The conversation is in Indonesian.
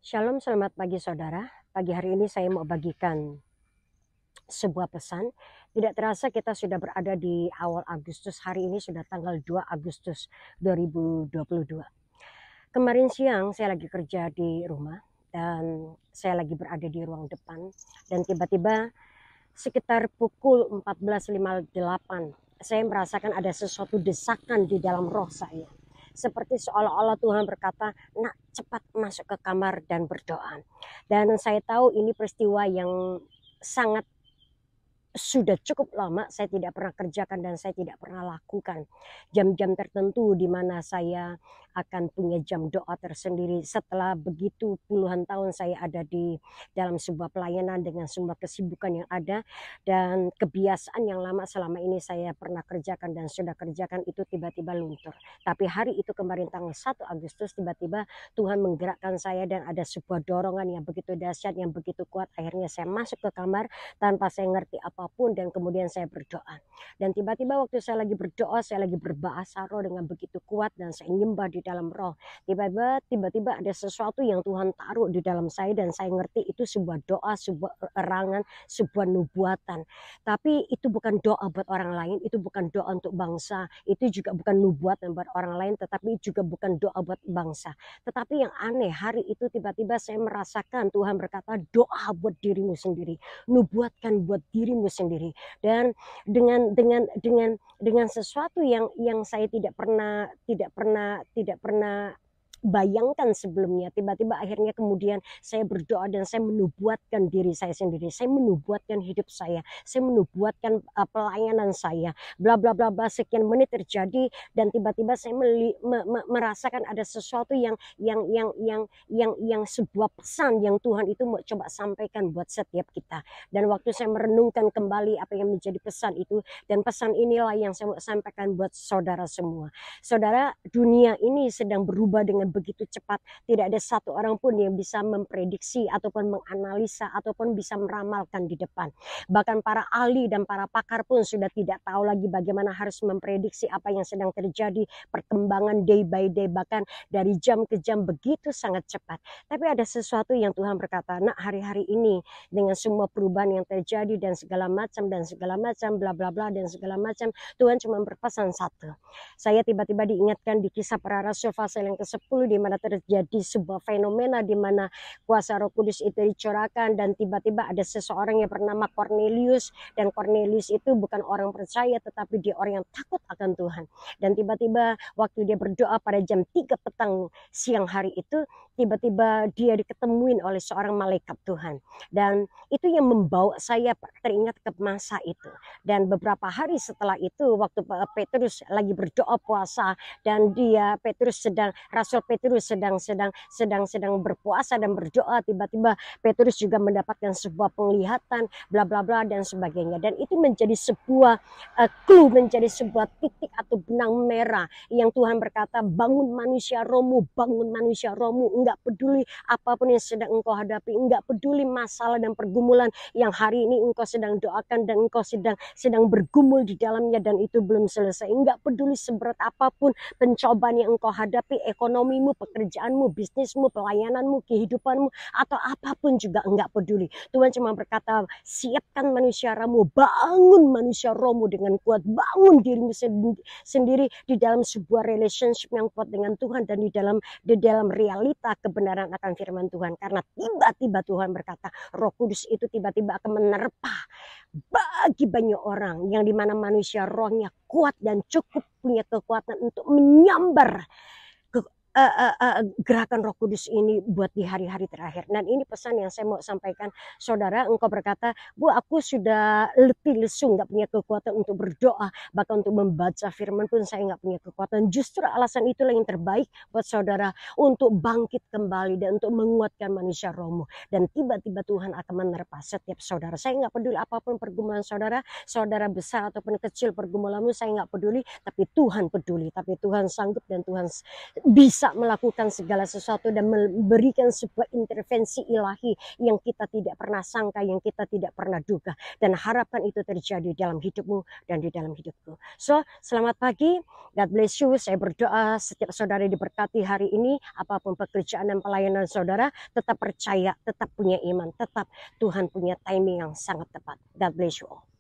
Shalom, selamat pagi saudara. Pagi hari ini saya mau bagikan sebuah pesan. Tidak terasa kita sudah berada di awal Agustus. Hari ini sudah tanggal 2 Agustus 2022. Kemarin siang saya lagi kerja di rumah dan saya lagi berada di ruang depan. Dan tiba-tiba sekitar pukul 14.58 saya merasakan ada sesuatu desakan di dalam roh saya. Seperti seolah-olah Tuhan berkata, nak cepat masuk ke kamar dan berdoa. Dan saya tahu ini peristiwa yang sangat sudah cukup lama saya tidak pernah kerjakan dan saya tidak pernah lakukan. Jam-jam tertentu di mana saya akan punya jam doa tersendiri setelah begitu puluhan tahun saya ada di dalam sebuah pelayanan dengan semua kesibukan yang ada dan kebiasaan yang lama selama ini saya pernah kerjakan dan sudah kerjakan itu tiba-tiba luntur. Tapi hari itu kemarin tanggal 1 Agustus tiba-tiba Tuhan menggerakkan saya dan ada sebuah dorongan yang begitu dahsyat, yang begitu kuat. Akhirnya saya masuk ke kamar tanpa saya ngerti apapun dan kemudian saya berdoa. Dan tiba-tiba waktu saya lagi berdoa, saya lagi berbahasa roh dengan begitu kuat dan saya nyembah di dalam roh. Tiba-tiba ada sesuatu yang Tuhan taruh di dalam saya dan saya ngerti itu sebuah doa, sebuah erangan, sebuah nubuatan. Tapi itu bukan doa buat orang lain, itu bukan doa untuk bangsa, itu juga bukan nubuatan buat orang lain, tetapi juga bukan doa buat bangsa. Tetapi yang aneh, hari itu tiba-tiba saya merasakan Tuhan berkata, doa buat dirimu sendiri, nubuatkan buat dirimu sendiri. Dan dengan sesuatu yang saya tidak pernah bayangkan sebelumnya, tiba-tiba akhirnya kemudian saya berdoa dan saya menubuatkan diri saya sendiri, saya menubuatkan hidup saya menubuatkan pelayanan saya, bla bla bla bla, sekian menit terjadi dan tiba-tiba saya merasakan ada sesuatu yang sebuah pesan yang Tuhan itu mau coba sampaikan buat setiap kita. Dan waktu saya merenungkan kembali apa yang menjadi pesan itu, dan pesan inilah yang saya mau sampaikan buat saudara semua. Saudara, dunia ini sedang berubah dengan begitu cepat. Tidak ada satu orang pun yang bisa memprediksi ataupun menganalisa ataupun bisa meramalkan di depan. Bahkan para ahli dan para pakar pun sudah tidak tahu lagi bagaimana harus memprediksi apa yang sedang terjadi, perkembangan day by day, bahkan dari jam ke jam begitu sangat cepat. Tapi ada sesuatu yang Tuhan berkata, nak, hari-hari ini dengan semua perubahan yang terjadi dan segala macam bla bla bla dan segala macam, Tuhan cuma berpesan satu. Saya tiba-tiba diingatkan di Kisah Para Rasul pasal yang ke-10 di mana terjadi sebuah fenomena di mana kuasa Roh Kudus itu dicurahkan dan tiba-tiba ada seseorang yang bernama Cornelius, dan Cornelius itu bukan orang percaya tetapi dia orang yang takut akan Tuhan. Dan tiba-tiba waktu dia berdoa pada jam 3 petang siang hari itu, tiba-tiba dia diketemuin oleh seorang malaikat Tuhan. Dan itu yang membawa saya teringat ke masa itu. Dan beberapa hari setelah itu waktu Petrus lagi berdoa puasa dan Rasul Petrus sedang berpuasa dan berdoa, tiba-tiba Petrus juga mendapatkan sebuah penglihatan bla bla bla dan sebagainya. Dan itu menjadi sebuah clue, menjadi sebuah titik atau benang merah yang Tuhan berkata, bangun manusia rohmu, bangun manusia rohmu. Enggak peduli apapun yang sedang engkau hadapi, enggak peduli masalah dan pergumulan yang hari ini engkau sedang doakan dan engkau sedang bergumul di dalamnya dan itu belum selesai. Enggak peduli seberat apapun pencobaan yang engkau hadapi, ekonomimu, pekerjaanmu, bisnismu, pelayananmu, kehidupanmu, atau apapun juga enggak peduli. Tuhan cuma berkata, siapkan manusia rohmu, bangun manusia rohmu dengan kuat, bangun dirimu sendiri di dalam sebuah relationship yang kuat dengan Tuhan dan di dalam realita kebenaran akan firman Tuhan. Karena tiba-tiba Tuhan berkata, Roh Kudus itu tiba-tiba akan menerpa bagi banyak orang yang dimana manusia rohnya kuat dan cukup punya kekuatan untuk menyambar gerakan Roh Kudus ini buat di hari-hari terakhir. Dan ini pesan yang saya mau sampaikan. Saudara, engkau berkata, Bu, aku sudah letih lesu, gak punya kekuatan untuk berdoa, bahkan untuk membaca firman pun saya gak punya kekuatan. Justru alasan itulah yang terbaik buat saudara untuk bangkit kembali dan untuk menguatkan manusia rohmu. Dan tiba-tiba Tuhan akan menerpa setiap saudara. Saya gak peduli apapun pergumulan saudara besar ataupun kecil pergumulanmu, saya gak peduli, tapi Tuhan peduli. Tapi Tuhan sanggup dan Tuhan bisa bisa melakukan segala sesuatu dan memberikan sebuah intervensi ilahi yang kita tidak pernah sangka, yang kita tidak pernah duga. Dan harapkan itu terjadi dalam hidupmu dan di dalam hidupku. So, selamat pagi, God bless you. Saya berdoa setiap saudara diberkati hari ini, apapun pekerjaan dan pelayanan saudara, tetap percaya, tetap punya iman, tetap Tuhan punya timing yang sangat tepat. God bless you all.